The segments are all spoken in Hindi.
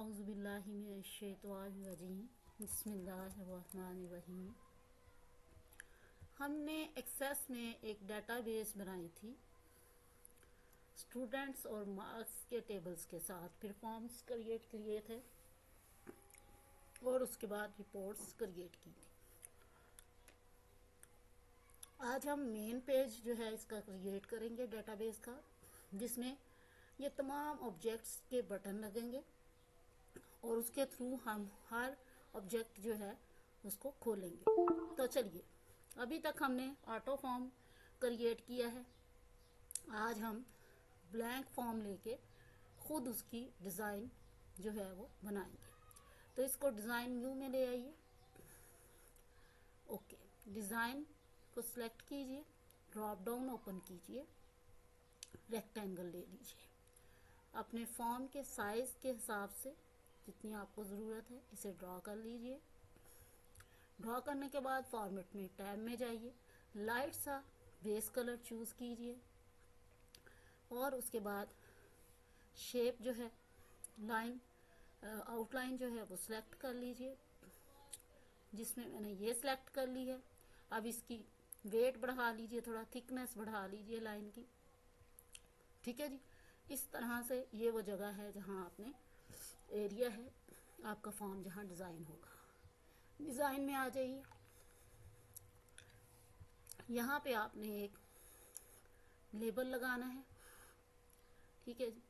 औज़ुबिल्लाहि मिनश्शैतानिर्रजीम बिस्मिल्लाहिर्रहमानिर्रहीम। हमने एक्सेस में एक डाटाबेस बनाई थी स्टूडेंट्स और मार्क्स के टेबल्स के साथ। फिर फॉर्म्स क्रिएट किए थे और उसके बाद रिपोर्ट्स क्रिएट की थी। आज हम मेन पेज जो है इसका क्रिएट करेंगे डाटाबेस का, जिसमें ये तमाम ऑब्जेक्ट्स के बटन लगेंगे और उसके थ्रू हम हर ऑब्जेक्ट जो है उसको खोलेंगे। तो चलिए, अभी तक हमने ऑटो फॉर्म क्रिएट किया है। आज हम ब्लैंक फॉर्म लेके खुद उसकी डिज़ाइन जो है वो बनाएंगे। तो इसको डिज़ाइन व्यू में ले आइए। ओके, डिज़ाइन को सिलेक्ट कीजिए, ड्रॉप डाउन ओपन कीजिए, रेक्टेंगल ले लीजिए। अपने फॉर्म के साइज़ के हिसाब से जितनी आपको ज़रूरत है इसे ड्रॉ कर लीजिए। ड्रॉ करने के बाद फॉर्मेट में टैब में जाइए, लाइट सा बेस कलर चूज़ कीजिए और उसके बाद शेप जो है लाइन आउटलाइन जो है वो सिलेक्ट कर लीजिए, जिसमें मैंने ये सिलेक्ट कर ली है। अब इसकी वेट बढ़ा लीजिए, थोड़ा थिकनेस बढ़ा लीजिए लाइन की। ठीक है जी, इस तरह से ये वो जगह है जहाँ आपने एरिया है आपका फॉर्म जहाँ डिज़ाइन होगा। डिज़ाइन में आ जाइए। यहाँ पे आपने एक लेबल लगाना है। ठीक है जी,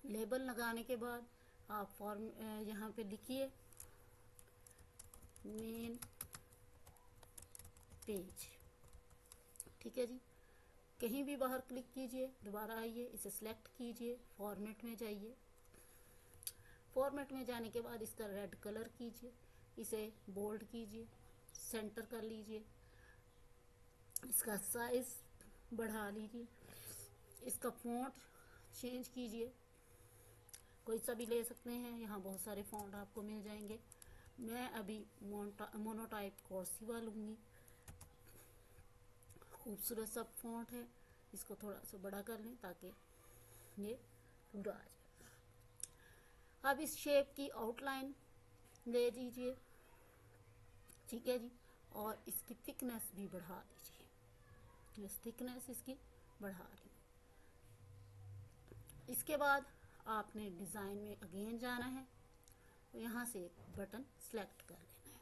लेबल लगाने के बाद आप फॉर्म यहाँ पे लिखिए मेन पेज। ठीक है जी, कहीं भी बाहर क्लिक कीजिए, दोबारा आइए, इसे सिलेक्ट कीजिए, फॉर्मेट में जाइए। फॉर्मेट में जाने के बाद इसका रेड कलर कीजिए, इसे बोल्ड कीजिए, सेंटर कर लीजिए, इसका साइज बढ़ा लीजिए, इसका फ़ॉन्ट चेंज कीजिए, कोई सा भी ले सकते हैं। यहाँ बहुत सारे फ़ॉन्ट आपको मिल जाएंगे। मैं अभी मोनोटाइप कोर्सिवा लूँगी। खूबसूरत सा फ़ॉन्ट है, इसको थोड़ा सा बड़ा कर लें ताकि ये पूरा आ जाए। अब इस शेप की आउटलाइन ले लीजिए। ठीक है जी, और इसकी थिकनेस भी बढ़ा दीजिए। इस थिकनेस इसकी बढ़ा दी। इसके बाद आपने डिज़ाइन में अगेन जाना है, तो यहाँ से एक बटन सेलेक्ट कर लेना है।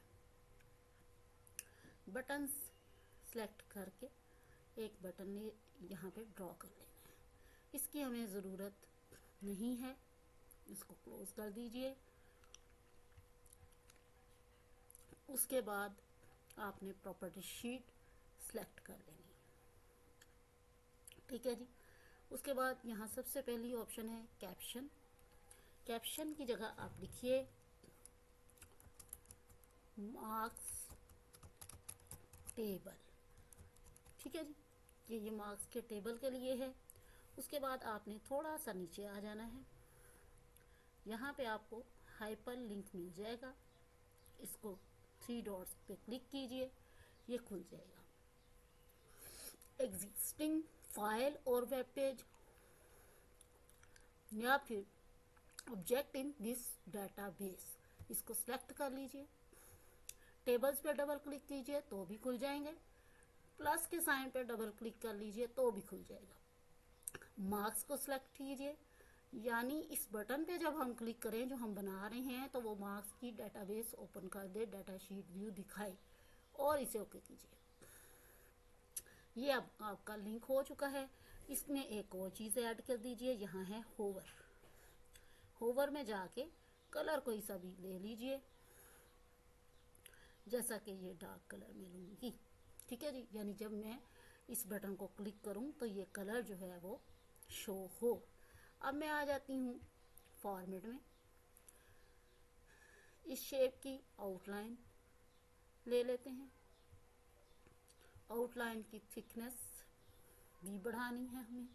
बटन सेलेक्ट करके एक बटन ने यहाँ पे ड्रॉ कर लेना है। इसकी हमें ज़रूरत नहीं है, इसको क्लोज कर दीजिए। उसके बाद आपने प्रॉपर्टी शीट सेलेक्ट कर लेनी है। ठीक है जी, उसके बाद यहाँ सबसे पहली ऑप्शन है कैप्शन। कैप्शन की जगह आप लिखिए मार्क्स टेबल। ठीक है जी, ये मार्क्स के टेबल के लिए है। उसके बाद आपने थोड़ा सा नीचे आ जाना है, यहाँ पे आपको हाइपर लिंक मिल जाएगा। इसको 3 डॉट्स पे क्लिक कीजिए, ये खुल जाएगा। एग्जिस्टिंग फाइल और वेब पेज या फिर ऑब्जेक्ट इन दिस डाटाबेस, इसको सिलेक्ट कर लीजिए। टेबल्स पे डबल क्लिक कीजिए तो भी खुल जाएंगे। प्लस के साइन पे डबल क्लिक कर लीजिए तो भी खुल जाएगा। मार्क्स को सिलेक्ट कीजिए, यानी इस बटन पे जब हम क्लिक करें जो हम बना रहे हैं तो वो मार्क्स की डाटाबेस ओपन कर दे, डाटा शीट व्यू दिखाए, और इसे ओके कीजिए। ये अब आपका लिंक हो चुका है। इसमें एक और चीज़ ऐड कर दीजिए, यहाँ है होवर। होवर में जाके कलर कोई सा भी ले लीजिए, जैसा कि ये डार्क कलर में लूँगी। ठीक है जी, यानी जब मैं इस बटन को क्लिक करूँ तो ये कलर जो है वो शो हो। अब मैं आ जाती हूँ फॉर्मेट में। इस शेप की आउटलाइन ले लेते हैं। आउटलाइन की थिकनेस भी बढ़ानी है हमें,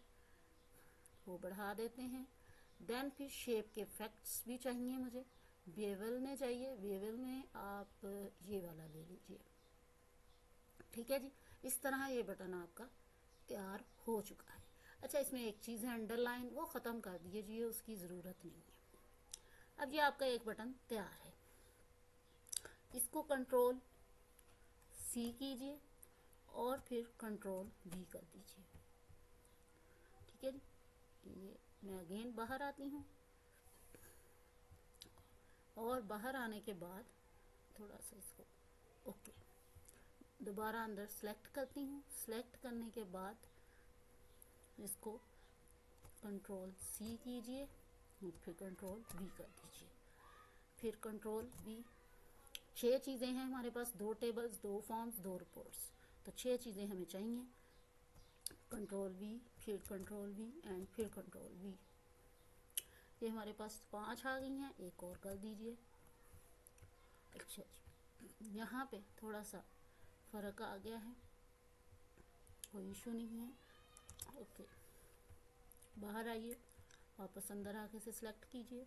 वो बढ़ा देते हैं। देन फिर शेप के इफेक्ट्स भी चाहिए मुझे, बेवल में चाहिए। बेवल में आप ये वाला ले लीजिए। ठीक है जी, इस तरह ये बटन आपका तैयार हो चुका है। अच्छा, इसमें एक चीज़ है अंडरलाइन, वो ख़त्म कर दीजिए, उसकी ज़रूरत नहीं है। अब ये आपका एक बटन तैयार है। इसको कंट्रोल सी कीजिए और फिर कंट्रोल वी कर दीजिए। ठीक है जी। ये मैं अगेन बाहर आती हूँ और बाहर आने के बाद थोड़ा सा इसको ओके, दोबारा अंदर सेलेक्ट करती हूँ। सेलेक्ट करने के बाद इसको कंट्रोल सी कीजिए और फिर कंट्रोल वी कर दीजिए, फिर कंट्रोल वी। 6 चीज़ें हैं हमारे पास, 2 टेबल्स, 2 फॉर्म्स, 2 रिपोर्ट्स, तो 6 चीज़ें हमें चाहिए। कंट्रोल वी, फिर कंट्रोल वी एंड फिर कंट्रोल वी। ये हमारे पास 5 आ गई हैं, एक और कर दीजिए। अच्छा जी, यहाँ पे थोड़ा सा फ़र्क आ गया है, कोई इशू नहीं है। ओके, बाहर आइए, वापस अंदर आके से सिलेक्ट कीजिए,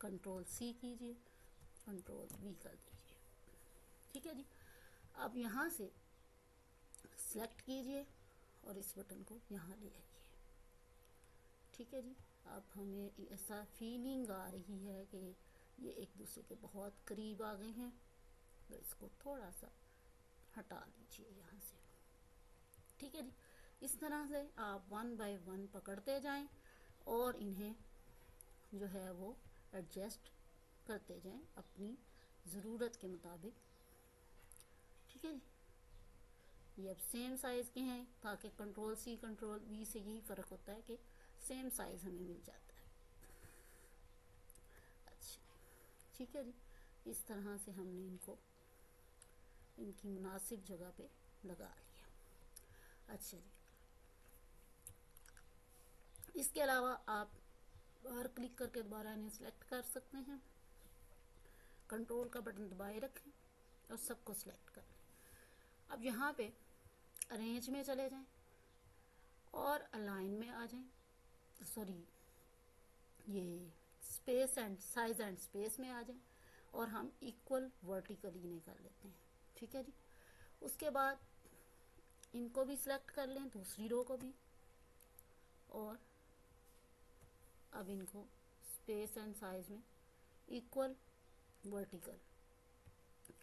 कंट्रोल सी कीजिए, कंट्रोल वी कर दीजिए। ठीक है जी। अब यहाँ से सिलेक्ट कीजिए और इस बटन को यहाँ ले आइए। ठीक है जी। अब हमें ऐसा फीलिंग आ रही है कि ये एक दूसरे के बहुत करीब आ गए हैं, तो इसको थोड़ा सा हटा लीजिए यहाँ से। ठीक है जी। इस तरह से आप 1 बाय 1 पकड़ते जाएं और इन्हें जो है वो एडजस्ट करते जाएं अपनी ज़रूरत के मुताबिक। ठीक है जी। ये अब सेम साइज़ के हैं, ताकि कंट्रोल सी कंट्रोल वी से यही फ़र्क होता है कि सेम साइज़ हमें मिल जाता है। अच्छा, ठीक है जी। इस तरह से हमने इनको इनकी मुनासिब जगह पे लगा लिया। अच्छा जी, इसके अलावा आप बाहर क्लिक करके दोबारा इन्हें सेलेक्ट कर सकते हैं। कंट्रोल का बटन दबाए रखें और सबको सिलेक्ट कर लें। अब यहाँ पे अरेंज में चले जाएं और अलाइन में आ जाएं, सॉरी ये space and size and space में आ जाएं और हम इक्वल वर्टिकली इन्हें कर लेते हैं। ठीक है जी। उसके बाद इनको भी सिलेक्ट कर लें, दूसरी रो को भी, और अब इनको स्पेस एंड साइज में इक्वल वर्टिकल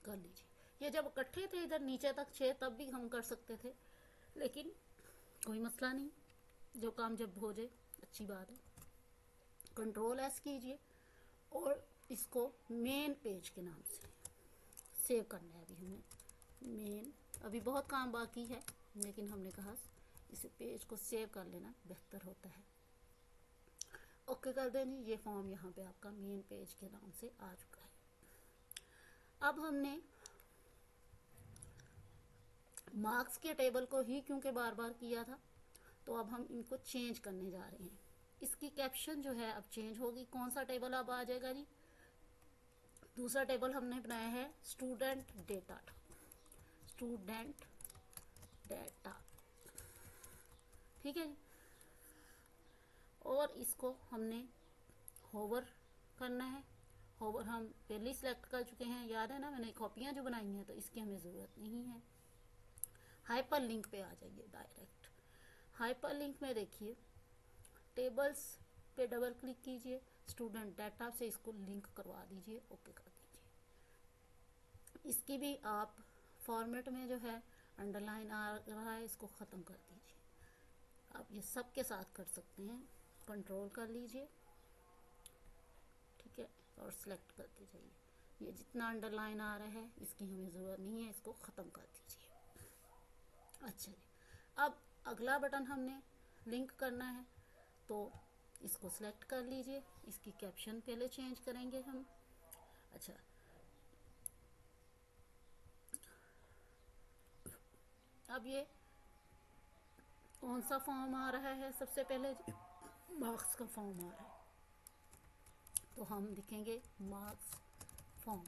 कर लीजिए। ये जब इकट्ठे थे इधर नीचे तक 6, तब भी हम कर सकते थे, लेकिन कोई मसला नहीं, जो काम जब हो जाए अच्छी बात है। कंट्रोल एस कीजिए और इसको मेन पेज के नाम से सेव करना है। अभी हमने मेन, अभी बहुत काम बाकी है, लेकिन हमने कहा इसे पेज को सेव कर लेना बेहतर होता है। ओके कर दें। ये फॉर्म यहाँ पे आपका मेन पेज के नाम से आ चुका है। अब हमने मार्क्स के टेबल को ही क्योंकि बार बार किया था, तो अब हम इनको चेंज करने जा रहे हैं। इसकी कैप्शन जो है अब चेंज होगी। कौन सा टेबल अब आ जाएगा जी? दूसरा टेबल हमने बनाया है स्टूडेंट डेटा, स्टूडेंट डेटा। ठीक है जी। और इसको हमने होवर करना है। होवर हम पहले ही सिलेक्ट कर चुके हैं, याद है ना, मैंने कॉपियाँ जो बनाई हैं, तो इसकी हमें ज़रूरत नहीं है। हाइपर लिंक पे आ जाइए डायरेक्ट। हाइपर लिंक में देखिए टेबल्स पे डबल क्लिक कीजिए, स्टूडेंट डाटा से इसको लिंक करवा दीजिए, ओके कर दीजिए। इसकी भी आप फॉर्मेट में जो है अंडरलाइन आ रहा है, इसको ख़त्म कर दीजिए। आप ये सब के साथ कर सकते हैं। कंट्रोल कर लीजिए, ठीक है, और सिलेक्ट करते जाइए। ये जितना अंडरलाइन आ रहा है इसकी हमें ज़रूरत नहीं है, इसको ख़त्म कर दीजिए। अच्छा जी, अब अगला बटन हमने लिंक करना है, तो इसको सिलेक्ट कर लीजिए। इसकी कैप्शन पहले चेंज करेंगे हम। अच्छा, अब ये कौन सा फॉर्म आ रहा है? सबसे पहले मार्क्स का फॉर्म आ रहा है, तो हम लिखेंगे मार्क्स फॉर्म,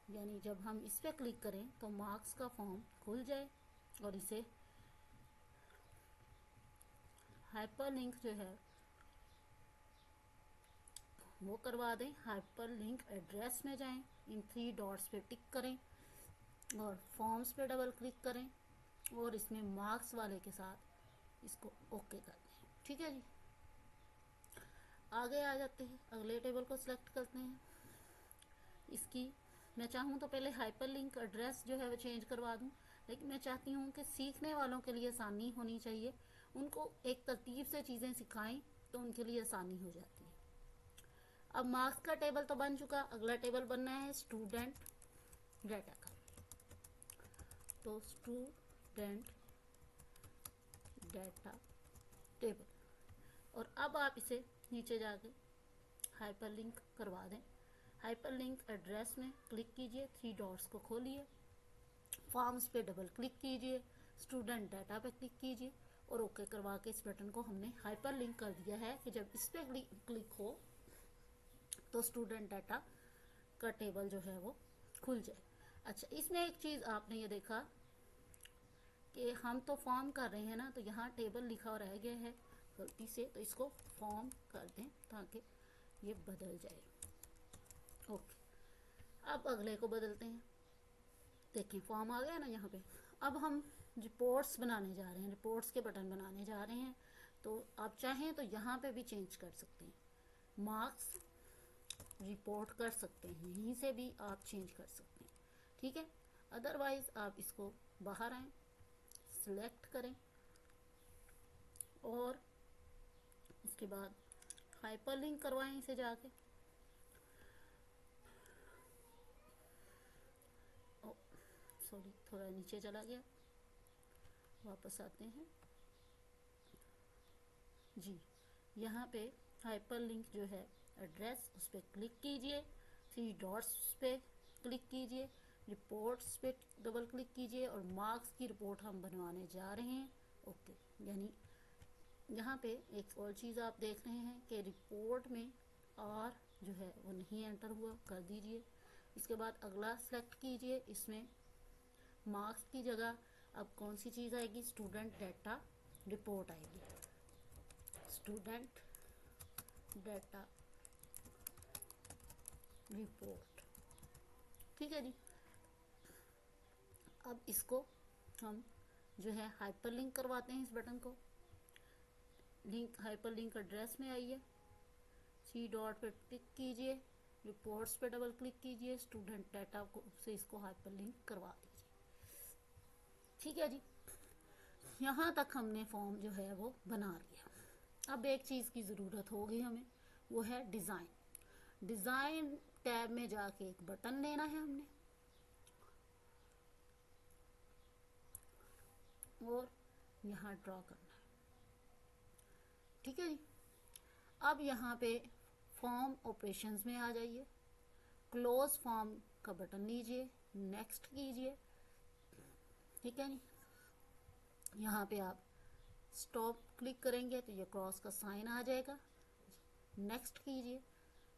यानी जब हम इस पर क्लिक करें तो मार्क्स का फॉर्म खुल जाए और इसे हाइपर लिंक जो है वो करवा दें। हाइपर लिंक एड्रेस में जाएं, इन 3 डॉट्स पे टिक करें और फॉर्म्स पे डबल क्लिक करें और इसमें मार्क्स वाले के साथ इसको ओके कर दें। ठीक है जी। आगे आ जाते हैं, अगले टेबल को सिलेक्ट करते हैं। इसकी मैं चाहूँ तो पहले हाइपरलिंक एड्रेस जो है वो चेंज करवा दूँ, लेकिन मैं चाहती हूँ कि सीखने वालों के लिए आसानी होनी चाहिए, उनको एक तरतीब से चीज़ें सिखाएं तो उनके लिए आसानी हो जाती है। अब मार्क्स का टेबल तो बन चुका, अगला टेबल बनना है स्टूडेंट डाटा का। तो स्टूडेंट डाटा टेबल, और अब आप इसे नीचे जाके हाइपरलिंक करवा दें। हाइपरलिंक एड्रेस में क्लिक कीजिए, 3 डॉट्स को खोलिए, फॉर्म्स पे डबल क्लिक कीजिए, स्टूडेंट डाटा पे क्लिक कीजिए और ओके करवा के इस बटन को हमने हाइपरलिंक कर दिया है कि जब इस पे क्लिक हो तो स्टूडेंट डाटा का टेबल जो है वो खुल जाए। अच्छा, इसमें एक चीज़ आपने ये देखा कि हम तो फॉर्म कर रहे हैं ना, तो यहाँ टेबल लिखा रह गया है गलती से, तो इसको फॉर्म कर दें ताकि ये बदल जाए। ओके, अब अगले को बदलते हैं। देखें फॉर्म आ गया ना यहाँ पे। अब हम रिपोर्ट्स बनाने जा रहे हैं, रिपोर्ट्स के बटन बनाने जा रहे हैं, तो आप चाहें तो यहाँ पे भी चेंज कर सकते हैं। मार्क्स रिपोर्ट कर सकते हैं, यहीं से भी आप चेंज कर सकते हैं, ठीक है। अदरवाइज आप इसको बाहर आएँ, सिलेक्ट करें और उसके बाद हाइपरलिंक करवाएं इसे जाके। सॉरी, थोड़ा नीचे चला गया, वापस आते हैं जी। यहाँ पे हाइपरलिंक जो है एड्रेस, उस पर क्लिक कीजिए, 3 डॉट्स पे क्लिक कीजिए, रिपोर्ट्स पे डबल क्लिक कीजिए और मार्क्स की रिपोर्ट हम बनवाने जा रहे हैं। ओके, यानी यहाँ पे एक और चीज़ आप देख रहे हैं कि रिपोर्ट में और जो है वो नहीं एंटर हुआ, कर दीजिए। इसके बाद अगला सेलेक्ट कीजिए, इसमें मार्क्स की जगह अब कौन सी चीज़ आएगी, स्टूडेंट डाटा रिपोर्ट आएगी, स्टूडेंट डाटा रिपोर्ट, ठीक है जी। अब इसको हम जो है हाइपरलिंक करवाते हैं, इस बटन को लिंक हाइपरलिंक एड्रेस में आइए, 3 डॉट पे क्लिक कीजिए, रिपोर्ट्स पे डबल क्लिक कीजिए, स्टूडेंट डाटा को से इसको हाइपरलिंक करवा दीजिए, ठीक है जी। यहाँ तक हमने फॉर्म जो है वो बना लिया। अब एक चीज़ की ज़रूरत होगी हमें, वो है डिज़ाइन। डिज़ाइन टैब में जाके एक बटन लेना है हमने और यहाँ ड्रॉ करना है, ठीक है जी। अब यहाँ पे फॉर्म ऑपरेशंस में आ जाइए, क्लोज फॉर्म का बटन लीजिए, नेक्स्ट कीजिए, ठीक है जी। यहाँ पे आप स्टॉप क्लिक करेंगे तो ये क्रॉस का साइन आ जाएगा, नेक्स्ट कीजिए,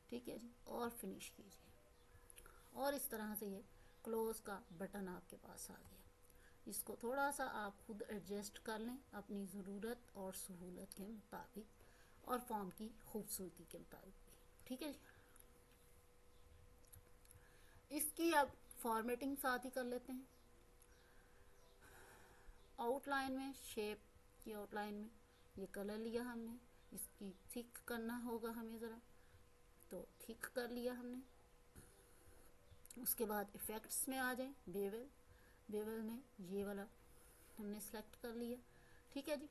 ठीक है जी, और फिनिश कीजिए। और इस तरह से ये क्लोज का बटन आपके पास आ गया। इसको थोड़ा सा आप खुद एडजस्ट कर लें अपनी ज़रूरत और सहूलत के मुताबिक और फॉर्म की खूबसूरती के मुताबिक, ठीक है जी। इसकी अब फॉर्मेटिंग साथ ही कर लेते हैं। आउटलाइन में, शेप की आउटलाइन में ये कलर लिया हमने, इसकी थिक करना होगा हमें ज़रा, तो थिक कर लिया हमने। उसके बाद इफ़ेक्ट्स में आ जाए, बेवल, बेवल में ये वाला हमने सेलेक्ट कर लिया, ठीक है जी।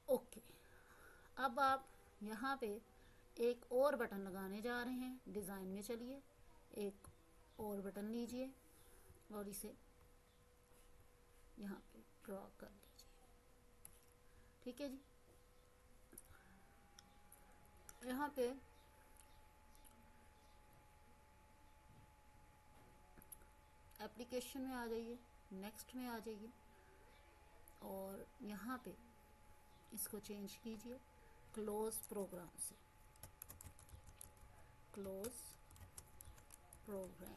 ओके, अब आप यहाँ पे एक और बटन लगाने जा रहे हैं, डिज़ाइन में चलिए, एक और बटन लीजिए और इसे यहाँ पे ड्रॉ कर लीजिए, ठीक है जी। यहाँ पे एप्लीकेशन में आ जाइए, नेक्स्ट में आ जाइए और यहाँ पे इसको चेंज कीजिए क्लोज प्रोग्राम से, क्लोज प्रोग्राम,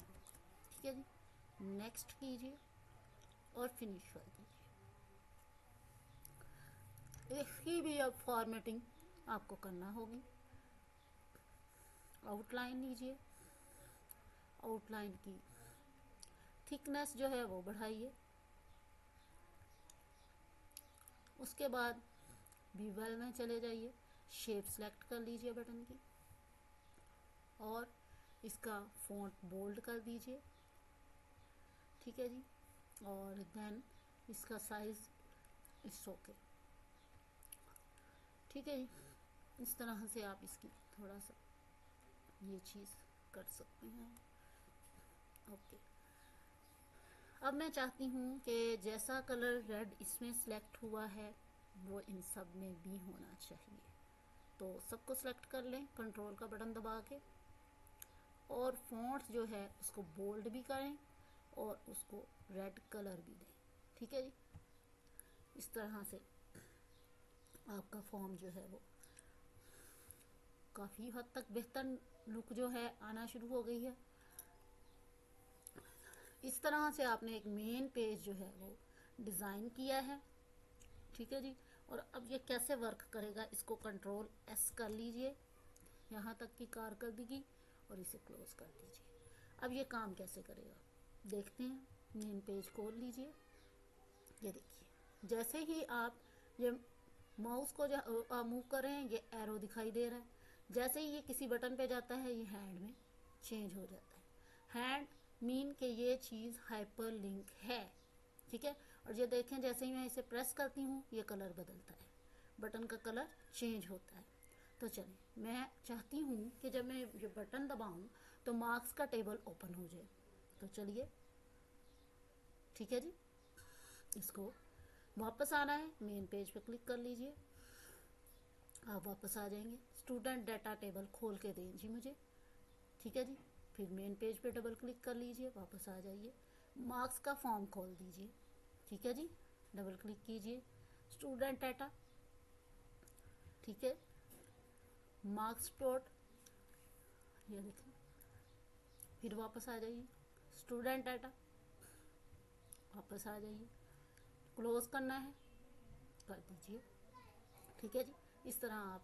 ठीक है जी। नेक्स्ट कीजिए और फिनिश कर दीजिए। इसकी भी अब फॉर्मेटिंग आपको करना होगी। आउटलाइन लीजिए, आउटलाइन की थिकनेस जो है वो बढ़ाइए। उसके बाद बीवल में चले जाइए, शेप सेलेक्ट कर लीजिए बटन की और इसका फॉन्ट बोल्ड कर दीजिए, ठीक है जी। और देन इसका साइज इट्स ओके, ठीक है जी। इस तरह से आप इसकी थोड़ा सा ये चीज़ कर सकते हैं। ओके, अब मैं चाहती हूँ कि जैसा कलर रेड इसमें सेलेक्ट हुआ है वो इन सब में भी होना चाहिए। तो सबको सेलेक्ट कर लें कंट्रोल का बटन दबा के, और फॉन्ट जो है उसको बोल्ड भी करें और उसको रेड कलर भी दें, ठीक है जी। इस तरह से आपका फॉर्म जो है वो काफ़ी हद तक बेहतर लुक जो है आना शुरू हो गई है। इस तरह से आपने एक मेन पेज जो है वो डिज़ाइन किया है, ठीक है जी। और अब ये कैसे वर्क करेगा, इसको कंट्रोल एस कर लीजिए, यहाँ तक की कारकर्दगी, और इसे क्लोज कर दीजिए। अब ये काम कैसे करेगा देखते हैं। मेन पेज खोल लीजिए, ये देखिए जैसे ही आप ये माउस को मूव करें ये एरो दिखाई दे रहा है, जैसे ही ये किसी बटन पे जाता है ये हैंड में चेंज हो जाता है। हैंड मीन कि ये चीज़ हाइपर लिंक है, ठीक है। और ये देखें जैसे ही मैं इसे प्रेस करती हूँ ये कलर बदलता है, बटन का कलर चेंज होता है। तो चलिए मैं चाहती हूँ कि जब मैं ये बटन दबाऊँ तो मार्क्स का टेबल ओपन हो जाए। तो चलिए, ठीक है जी, इसको वापस आना है, मेन पेज पे क्लिक कर लीजिए, आप वापस आ जाएंगे। स्टूडेंट डाटा टेबल खोल के दें जी मुझे, ठीक है जी। फिर मेन पेज पे डबल क्लिक कर लीजिए, वापस आ जाइए, मार्क्स का फॉर्म खोल दीजिए, ठीक है जी। डबल क्लिक कीजिए, स्टूडेंट डाटा, ठीक है, मार्क्स डॉट, ये देखें, फिर वापस आ जाइए, स्टूडेंट डाटा, वापस आ जाइए, क्लोज करना है कर दीजिए, ठीक है जी। इस तरह आप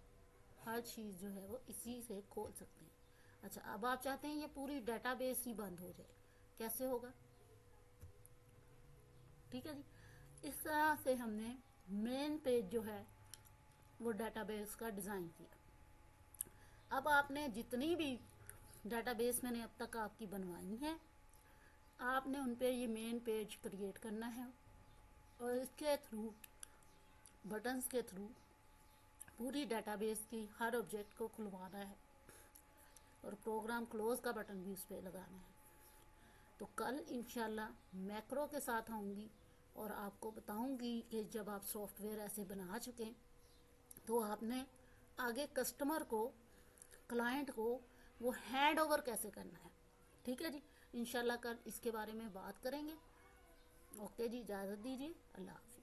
हर चीज़ जो है वो इसी से खोल सकते हैं। अच्छा, अब आप चाहते हैं ये पूरी डेटाबेस ही बंद हो जाए, कैसे होगा, ठीक है जी। इस तरह से हमने मेन पेज जो है वो डेटाबेस का डिज़ाइन किया। अब आपने जितनी भी डेटाबेस मैंने अब तक आपकी बनवाई है, आपने उन पे ये मेन पेज क्रिएट करना है और इसके थ्रू, बटन्स के थ्रू पूरी डेटाबेस की हर ऑब्जेक्ट को खुलवाना है और प्रोग्राम क्लोज का बटन भी उस पर लगाना है। तो कल इंशाल्लाह मैक्रो के साथ आऊँगी और आपको बताऊँगी कि जब आप सॉफ्टवेयर ऐसे बना चुकें तो आपने आगे कस्टमर को, क्लाइंट को वो हैंड ओवर कैसे करना है, ठीक है जी। इंशाल्लाह कल इसके बारे में बात करेंगे। ओके जी, इजाज़त दीजिए, अल्लाह हाफ़िज़।